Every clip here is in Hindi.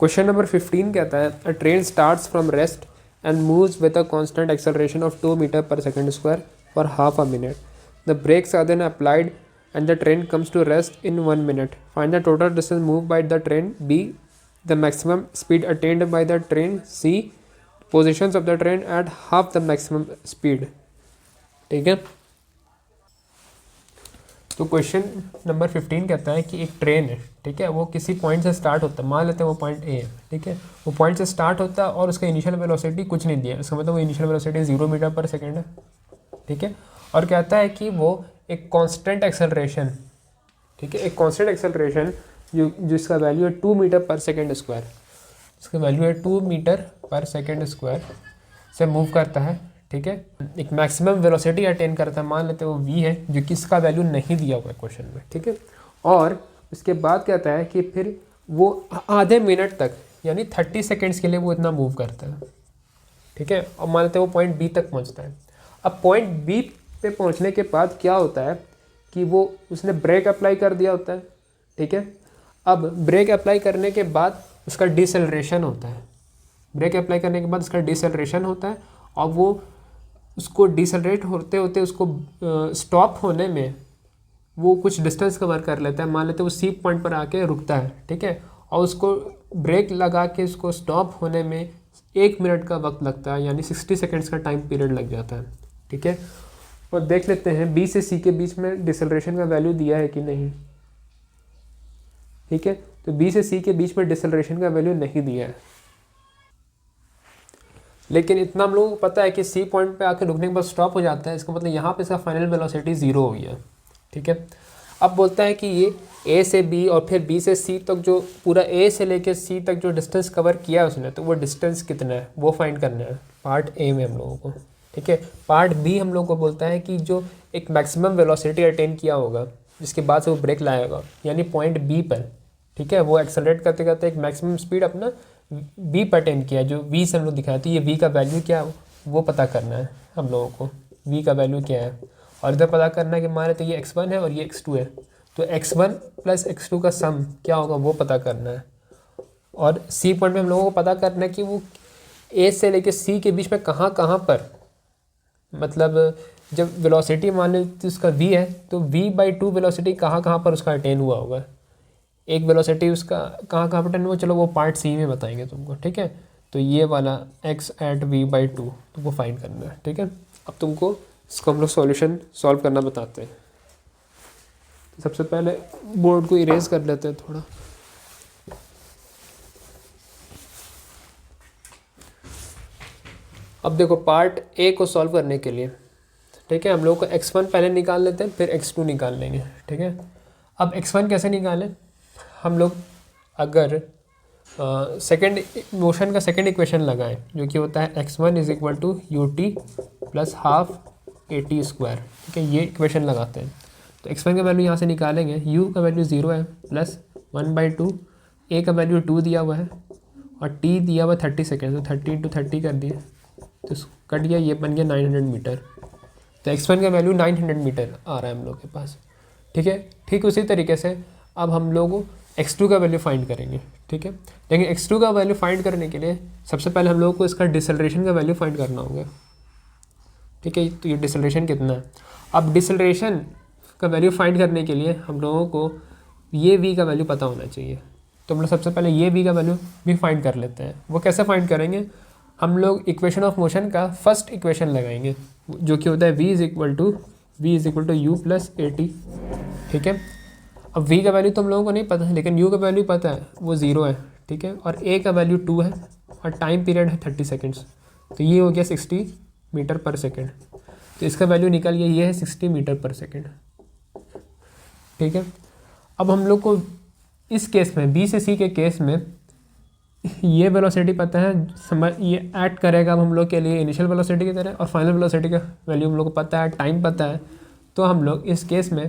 क्वेश्चन नंबर 15 कहता है a train starts from rest and moves with a constant acceleration of 2 metre per second square for half a minute. The brakes are then applied and the train comes to rest in 1 minute. Find the total distance moved by the train B, the maximum speed attained by the train C, positions of the train at half the maximum speed. ठीक है. तो क्वेश्चन नंबर 15 कहता है कि एक ट्रेन है, ठीक है, वो किसी पॉइंट से स्टार्ट होता है, मान लेते हैं वो पॉइंट ए है, ठीक है, वो पॉइंट से स्टार्ट होता है और उसका इनिशियल वेलोसिटी कुछ नहीं दिया, इसका मतलब वो इनिशियल वेलोसिटी 0 मीटर पर सेकेंड है, ठीक है, और कहता है कि वो एक कांस्टेंट एक्सेलरेशन, ठीक है, एक कांस्टेंट एक्सेलरेशन जिसका वैल्यू है 2 मीटर पर सेकेंड स्क्वायर, इसका वैल्यू है 2 मीटर पर सेकेंड स्क्वायर से मूव करता है, ठीक है, एक मैक्सिमम वेलोसिटी अटेन करता है, मान लेते हैं वो v है, जो कि इसका वैल्यू नहीं दिया हुआ है क्वेश्चन में, ठीक है, और उसके बाद कहता है कि फिर वो आधे मिनट तक यानी 30 सेकेंड्स के लिए वो इतना मूव करता है, ठीक है, और मान लेते हैं वो पॉइंट बी तक पहुँचता है. अब पॉइंट बी पे पहुंचने के बाद क्या होता है कि वो उसने ब्रेक अप्लाई कर दिया होता है, ठीक है. अब ब्रेक अप्लाई करने के बाद उसका डिसेलरेशन होता है, ब्रेक अप्लाई करने के बाद उसका डिसेलरेशन होता है और वो उसको डिसेलरेट होते होते उसको स्टॉप होने में वो कुछ डिस्टेंस कवर कर लेता है, मान लेते हैं वो सी पॉइंट पर आके रुकता है, ठीक है, और उसको ब्रेक लगा के उसको स्टॉप होने में 1 मिनट का वक्त लगता है, यानी 60 सेकेंड्स का टाइम पीरियड लग जाता है, ठीक है. और देख लेते हैं बी से सी के बीच में डिसेलरेशन का वैल्यू दिया है कि नहीं, ठीक है, तो बी से सी के बीच में डिसेलरेशन का वैल्यू नहीं दिया है, लेकिन इतना हम लोगों को पता है कि सी पॉइंट पे आकर रुकने के बाद स्टॉप हो जाता है, इसका मतलब यहाँ पे इसका फाइनल वेलोसिटी 0 हो गया, ठीक है. अब बोलता है कि ये ए से बी और फिर बी से सी तक जो पूरा ए से लेकर सी तक जो डिस्टेंस कवर किया है उसने, तो वो डिस्टेंस कितना है वो फाइंड करना है पार्ट ए में हम लोगों को, ठीक है. पार्ट बी हम लोग को बोलता है कि जो एक मैक्सिमम वेलोसिटी अटेन किया होगा जिसके बाद से वो ब्रेक लाएगा, यानी पॉइंट बी पर, ठीक है, वो एक्सेलरेट करते करते एक मैक्सिमम स्पीड अपना बी पर अटेन किया, जो वी से हम लोग दिखाया, तो ये वी का वैल्यू क्या है वो पता करना है हम लोगों को, वी का वैल्यू क्या है, और इधर पता करना है कि मान लेते ये x1 है और ये x2 है, तो x1 प्लस x2 का सम क्या होगा वो पता करना है, और सी पॉइंट में हम लोगों को पता करना है कि वो ए से लेकर सी के बीच में कहाँ कहाँ पर, मतलब जब वेलोसिटी मान लेते उसका v है तो v/2 वेलोसिटी कहाँ कहाँ पर उसका अटेन हुआ होगा, एक वेलोसिटी उसका कहाँ कहाँ पर अटेन हुआ, चलो वो पार्ट सी में बताएंगे तुमको, ठीक है. तो ये वाला x at v/2 तुमको फाइंड करना है, ठीक है. अब तुमको इसको हम लोग सॉल्यूशन सॉल्व करना बताते हैं. तो सबसे पहले बोर्ड को इरेज कर लेते हैं थोड़ा. अब देखो पार्ट ए को सॉल्व करने के लिए, ठीक है, हम लोग को x1 पहले निकाल लेते हैं, फिर x2 निकाल लेंगे, ठीक है. अब x1 कैसे निकालें, हम लोग अगर सेकेंड मोशन का सेकेंड इक्वेशन लगाएं जो कि होता है x1 = ut plus half at square, ठीक है, ये इक्वेशन लगाते हैं. तो x1 का वैल्यू यहाँ से निकालेंगे, u का वैल्यू 0 है प्लस 1/2, a का वैल्यू 2 दिया हुआ है और t दिया हुआ 30 सेकेंड, तो 30 × 30 कर दिए तो कट गया, ये बन गया 900 मीटर. तो x1 का वैल्यू 900 मीटर आ रहा है हम लोग के पास, ठीक है. ठीक उसी तरीके से अब हम लोग x2 का वैल्यू फाइंड करेंगे, ठीक है. लेकिन x2 का वैल्यू फाइंड करने के लिए सबसे पहले हम लोग को इसका डिसेलरेशन का वैल्यू फाइंड करना होगा, ठीक है. तो ये डिसेलरेशन कितना है, अब डिसेलरेशन का वैल्यू फाइंड करने के लिए हम लोगों को ये v का वैल्यू पता होना चाहिए. तो हम लोग सबसे पहले ये v का वैल्यू भी फाइंड कर लेते हैं. वो कैसे फाइंड करेंगे, हम लोग इक्वेशन ऑफ मोशन का फर्स्ट इक्वेशन लगाएंगे जो कि होता है v = u प्लस at, ठीक है. अब v का वैल्यू तो हम लोगों को नहीं पता है, लेकिन u का वैल्यू पता है, वो 0 है, ठीक है, और a का वैल्यू 2 है और टाइम पीरियड है 30 सेकेंड्स, तो ये हो गया 60 मीटर पर सेकेंड. तो इसका वैल्यू निकल गया, ये है 60 मीटर पर सेकेंड, ठीक है. अब हम लोग को इस केस में बी से सी के केस में ये वेलोसिटी पता है, ये ऐड करेगा अब हम लोग के लिए इनिशियल वेलोसिटी की तरह, और फाइनल वेलोसिटी का वैल्यू हम लोग को पता है, टाइम पता है. तो हम लोग इस केस में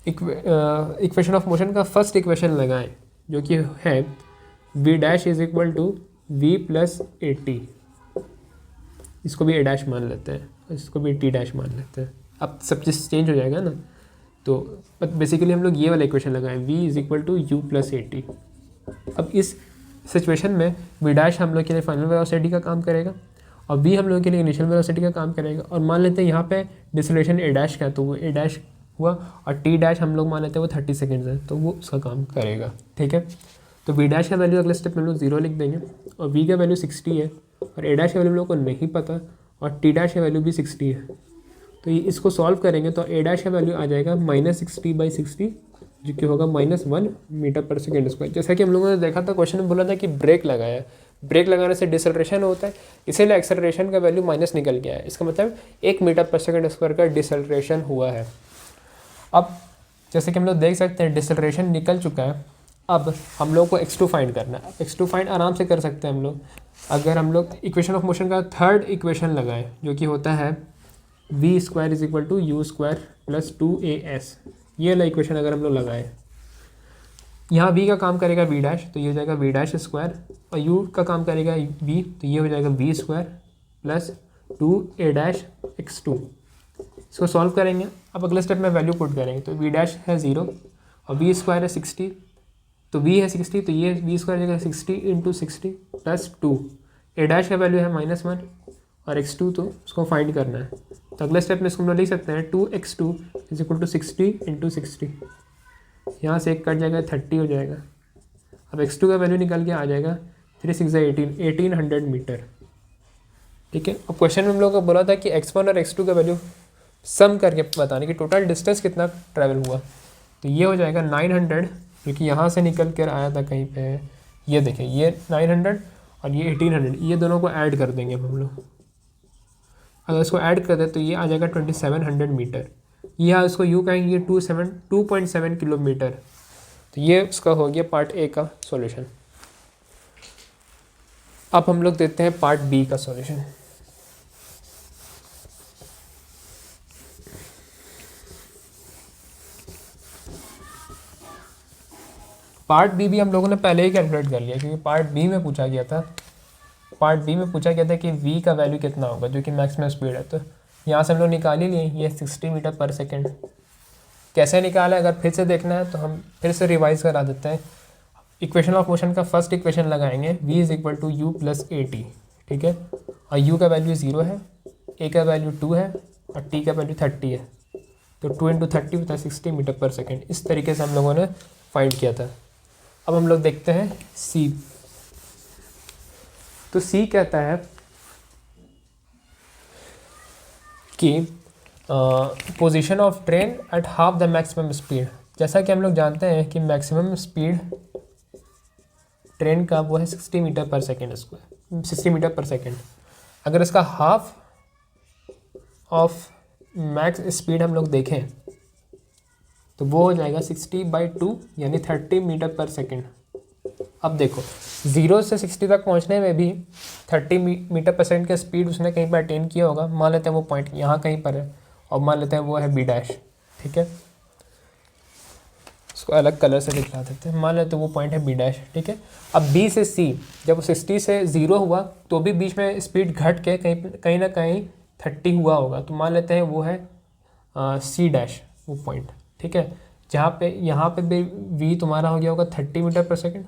इक्वेशन ऑफ मोशन का फर्स्ट इक्वेशन लगाएं जो कि है v' = v प्लस at, इसको भी a' मान लेते हैं, इसको भी t' मान लेते हैं. अब सब चीज़ चेंज हो जाएगा ना, तो बेसिकली हम लोग ये वाला इक्वेशन लगाएं v = u प्लस at. अब इस सिचुएशन में वी डैश हम लोग के लिए फाइनल वेलोसिटी का काम करेगा और वी हम लोग के लिए इनिशियल वेलोसिटी का काम करेगा। और मान लेते हैं यहाँ पे डिसलेशन ए डैश का, तो वो ए डैश हुआ और टी डैश हम लोग मान लेते हैं वो 30 सेकेंड्स है, तो वो उसका काम करेगा। ठीक है, तो वी डैश का वैल्यू अगले स्टेप में हम लोग 0 लिख देंगे और वी का वैल्यू 60 है और ए डैश का वैल्यू हम लोग को नहीं पता और टी डैश का वैल्यू भी 60 है। तो ये इसको सॉल्व करेंगे तो ए डैश का वैल्यू आ जाएगा -60/60 जो कि होगा -1 मीटर पर सेकेंड स्क्वायर। जैसा कि हम लोगों ने देखा था क्वेश्चन में बोला था कि ब्रेक लगाया है, ब्रेक लगाने से डिसलरेशन होता है, इसीलिए एक्सेलरेशन का वैल्यू माइनस निकल गया है। इसका मतलब 1 मीटर पर सेकेंड स्क्वायर का डिसलरेशन हुआ है। अब जैसे कि हम लोग देख सकते हैं डिसलरेशन निकल चुका है। अब हम लोग को x2 फाइंड करना है। x2 फाइंड आराम से कर सकते हैं हम लोग, अगर हम लोग इक्वेशन ऑफ मोशन का थर्ड इक्वेशन लगाएं जो कि होता है v² = u² + 2as। ये वाला इक्वेशन अगर हम लोग लगाएं, यहाँ v का काम करेगा v डैश, तो ये हो जाएगा v डैश स्क्वायर और u का काम करेगा v, तो ये हो जाएगा v² + 2a डैश x2। इसको सॉल्व करेंगे। अब अगले स्टेप में वैल्यू पुट करेंगे, तो v डैश है 0 और v² है 60, तो v है 60, तो ये v² जगह 60 × 60 + 2। a डैश का वैल्यू है -1 और x2 तो उसको फाइंड करना है। तो अगले स्टेप में इसको हम लोग लिख सकते हैं 2x2 = 60 × 60। यहाँ से 1 कट जाएगा 30 हो जाएगा। अब x2 का वैल्यू निकल के आ जाएगा 3 6 1800 मीटर। ठीक है, अब क्वेश्चन में हम लोग को बोला था कि x1 और x2 का वैल्यू सम करके बताने की टोटल डिस्टेंस कितना ट्रैवल हुआ। तो ये हो जाएगा 900, क्योंकि यहाँ से निकल कर आया था कहीं पे, ये देखें ये 900 और ये 1800, ये दोनों को ऐड कर देंगे हम लोग। अगर इसको ऐड कर दे तो ये आ जाएगा 2700 मीटर। यहाँ इसको यूँ कहेंगे 2.7 किलोमीटर। तो ये उसका हो गया पार्ट ए का सॉल्यूशन। अब हम लोग देते हैं पार्ट बी का सॉल्यूशन। पार्ट बी भी हम लोगों ने पहले ही कैलकुलेट कर लिया, क्योंकि पार्ट बी में पूछा गया था कि v का वैल्यू कितना होगा जो कि मैक्सिमम स्पीड है। तो यहाँ से हम लोग निकाल ही लिए, ये 60 मीटर पर सेकेंड। कैसे निकाला है अगर फिर से देखना है तो हम फिर से रिवाइज करा देते हैं। इक्वेशन ऑफ मोशन का फर्स्ट इक्वेशन लगाएंगे, v = u + at। ठीक है, और u का वैल्यू 0 है, a का वैल्यू 2 है और t का वैल्यू 30 है। तो 2 × 30 होता है 60 मीटर पर सेकेंड। इस तरीके से हम लोगों ने फाइंड किया था। अब हम लोग देखते हैं सी। तो सी कहता है कि position of train at half the maximum speed. जैसा कि हम लोग जानते हैं कि मैक्सिमम स्पीड ट्रेन का वो है 60 मीटर पर सेकेंड स्क्वायर, 60 मीटर पर सेकेंड। अगर इसका हाफ ऑफ मैक्स स्पीड हम लोग देखें तो वो हो जाएगा 60/2 यानी 30 मीटर पर सेकेंड। अब देखो 0 से 60 तक पहुंचने में भी 30 मीटर पर सेकेंड का स्पीड उसने कहीं पर अटेन किया होगा। मान लेते हैं वो पॉइंट यहाँ कहीं पर है और मान लेते हैं वो है बी डैश। ठीक है, इसको अलग कलर से दिखला देते हैं। मान लेते हैं वो पॉइंट है बी डैश। ठीक है, अब बी से सी जब 60 से 0 हुआ तो भी बीच में स्पीड घट के कहीं ना कहीं 30 हुआ होगा। तो मान लेते हैं वो है सी डैश वो पॉइंट। ठीक है, जहाँ पे यहाँ पे भी वी तुम्हारा हो गया होगा 30 मीटर पर सेकेंड,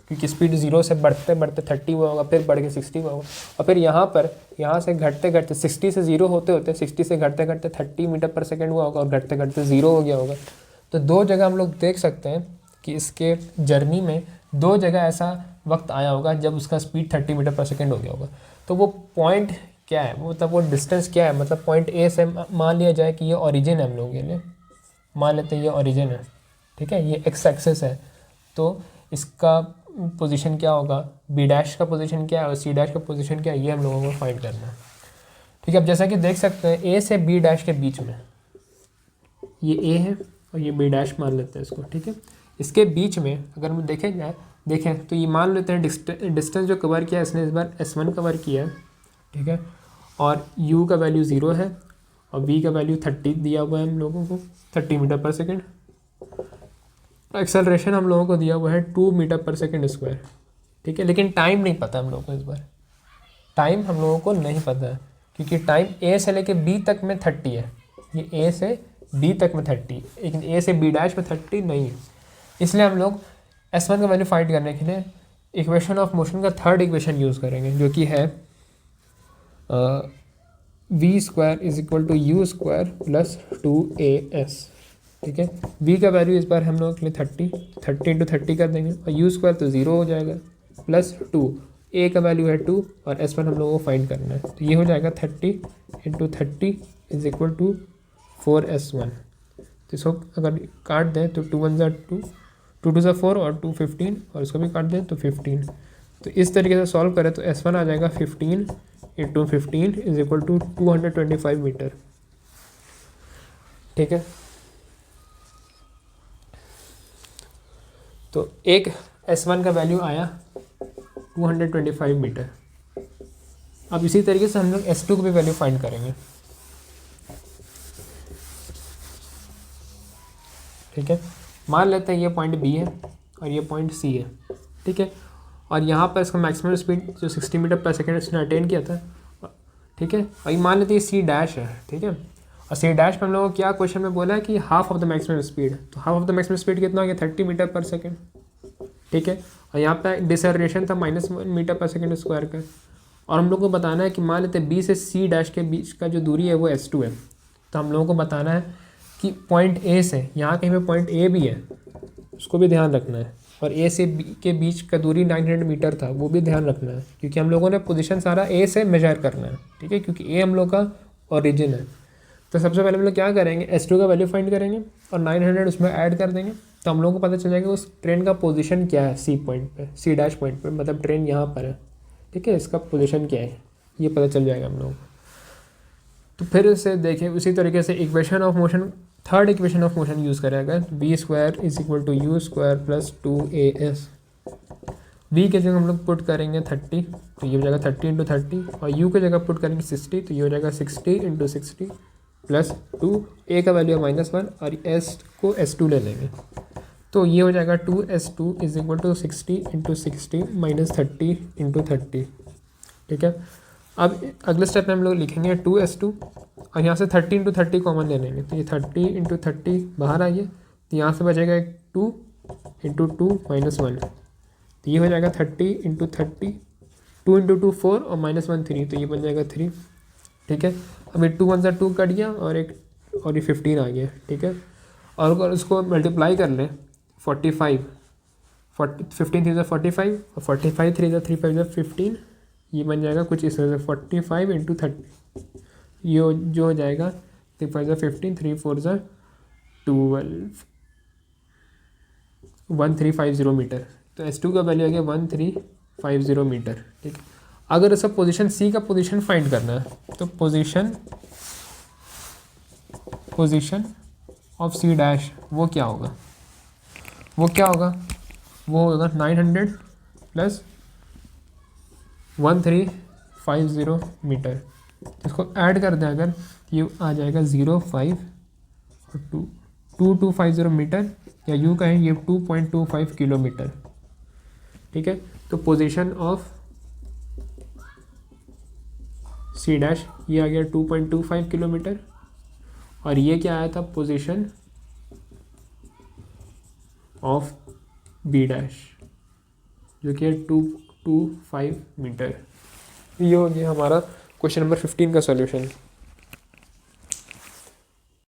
क्योंकि स्पीड 0 से बढ़ते बढ़ते 30 हुआ होगा, फिर बढ़ के 60 हुआ होगा। और फिर यहाँ से घटते घटते 60 से 0 होते होते 60 से घटते घटते 30 मीटर पर सेकेंड हुआ होगा और घटते घटते 0 हो गया होगा। तो दो जगह हम लोग देख सकते हैं कि इसके जर्नी में 2 जगह ऐसा वक्त आया होगा जब उसका स्पीड 30 मीटर पर सेकेंड हो गया होगा। तो वो पॉइंट क्या है, मतलब वो डिस्टेंस क्या है, मतलब पॉइंट ए से मान लिया जाए कि ये ओरिजिन है हम लोगों के लिए, मान लेते हैं ये ओरिजिन है। ठीक है, ये एक्स एक्सेस है, तो इसका पोजीशन क्या होगा, बी डैश का पोजीशन क्या है और सी डैश का पोजीशन क्या है, ये हम लोगों को फाइंड करना है। ठीक है, अब जैसा कि देख सकते हैं ए से बी डैश के बीच में ये ए है और ये बी डैश मान लेते हैं इसको। ठीक है, इसके बीच में अगर हम देखें तो ये मान लेते हैं डिस्टेंस जो कवर किया है इसने इस बार S1 कवर किया है। ठीक है, और u का वैल्यू 0 है और v का वैल्यू 30 दिया हुआ है हम लोगों को, 30 मीटर पर सेकेंड। एक्सेलरेशन हम लोगों को दिया हुआ है 2 मीटर पर सेकेंड स्क्वायर। ठीक है, लेकिन टाइम नहीं पता हम लोगों को, इस बार टाइम हम लोगों को नहीं पता है, क्योंकि टाइम a से लेके b तक में 30 है, ये a से b तक में 30, लेकिन a से b डैश में 30 नहीं है। इसलिए हम लोग S1 का वैल्यू फाइंड करने के लिए इक्वेशन ऑफ मोशन का थर्ड इक्वेशन यूज़ करेंगे जो कि है v square is equal to u square plus 2as। ठीक है, v का वैल्यू इस बार हम लोग के लिए 30 इंटू 30 कर देंगे और यू स्क्वायर तो 0 हो जाएगा प्लस 2, a का वैल्यू है 2 और s1 हम लोगों को फाइंड करना है, तो ये हो जाएगा 30 into 30 is equal to 4s1। तो इसको अगर काट दें तो 2 1 2, 2 2 4 और 2 15 और इसको भी काट दें तो 15। तो इस तरीके से सॉल्व करें तो s1 आ जाएगा 15 into 15 is equal to 225 metre. ठीक है, तो एक S1 का वैल्यू आया 225 मीटर। अब इसी तरीके से हम लोग S2 की भी वैल्यू फाइंड करेंगे। ठीक है, मान लेते हैं ये पॉइंट B है और ये पॉइंट C है। ठीक है, और यहाँ पर इसका मैक्सिमम स्पीड जो 60 मीटर पर सेकेंड इसने अटेन किया था। ठीक है, और ये मान लेते हैं C डैश है। ठीक है, और C डैश पर हम लोगों को क्या क्वेश्चन में बोला है कि half of the maximum speed, तो half of the maximum speed कितना हो गया 30 मीटर पर सेकेंड। ठीक है, और यहाँ पे डिसर्रेशन था -1 मीटर पर सेकेंड स्क्वायर का। और हम लोग को बताना है कि मान लेते हैं B से C डैश के बीच का जो दूरी है वो S2 है। तो हम लोगों को बताना है कि पॉइंट A से यहाँ कहीं पे पॉइंट A भी है, उसको भी ध्यान रखना है, और A से B के बीच का दूरी 900 मीटर था, वो भी ध्यान रखना है, क्योंकि हम लोगों ने पोजीशन सारा A से मेजर करना है। ठीक है, क्योंकि A हम लोग का ओरिजिन है। तो सबसे पहले हम लोग क्या करेंगे, S2 का वैल्यू फाइंड करेंगे और 900 उसमें ऐड कर देंगे, तो हम लोगों को पता चल जाएगा उस ट्रेन का पोजीशन क्या है C पॉइंट पे, C डैश पॉइंट पे, मतलब ट्रेन यहाँ पर है। ठीक है, इसका पोजीशन क्या है ये पता चल जाएगा हम लोगों को। तो फिर से देखें उसी तरीके से equation of motion, third equation of motion use करें अगर, v square is equal to u square plus 2as। v की जगह हम लोग पुट करेंगे 30, तो ये हो जाएगा 30 इंटू 30, और u की जगह पुट करेंगे 60, तो ये हो जाएगा 60 इंटू 60 प्लस 2, a का वैल्यू है -1 और s को s2 ले लेंगे, तो ये हो जाएगा 2s2 is equal to 60 into 60 minus 30 into 30। ठीक है, अब अगले स्टेप में हम लोग लिखेंगे 2s2 और यहाँ से 30 इंटू 30 कॉमन ले लेंगे, तो ये 30 इंटू 30 बाहर आइए, तो यहाँ से बचेगा एक 2 इंटू 2 माइनस 1, तो ये हो जाएगा 30 इंटू 30, 2 इंटू 2 4 और -1 3, तो ये बन जाएगा 3। ठीक है, अब ये 2 1 से 2 कट गया और ये 15 आ गया। ठीक है, और अगर उसको मल्टीप्लाई कर लें 45, 15 3 45 और 45 3 3 5 15, ये बन जाएगा कुछ इस तरह से 45 इंटू 30, ये जो हो जाएगा 3 5 15 3 4 12 1350 मीटर। तो S2 का वैल्यू आ गया 1350 मीटर। ठीक है, अगर इसका पोजीशन C का पोजीशन फाइंड करना है तो पोजीशन ऑफ C डैश वो क्या होगा, वो होगा 900 प्लस 1350 मीटर। इसको ऐड कर दें अगर, ये आ जाएगा 0 5 और 2250 मीटर, या यूँ कहें ये 2.25 किलोमीटर। ठीक है, तो पोजीशन ऑफ C डैश ये आ गया 2.25 किलोमीटर, और ये क्या आया था पोजीशन ऑफ B डैश जो कि है 225 मीटर। ये हो गया हमारा क्वेश्चन नंबर 15 का सॉल्यूशन।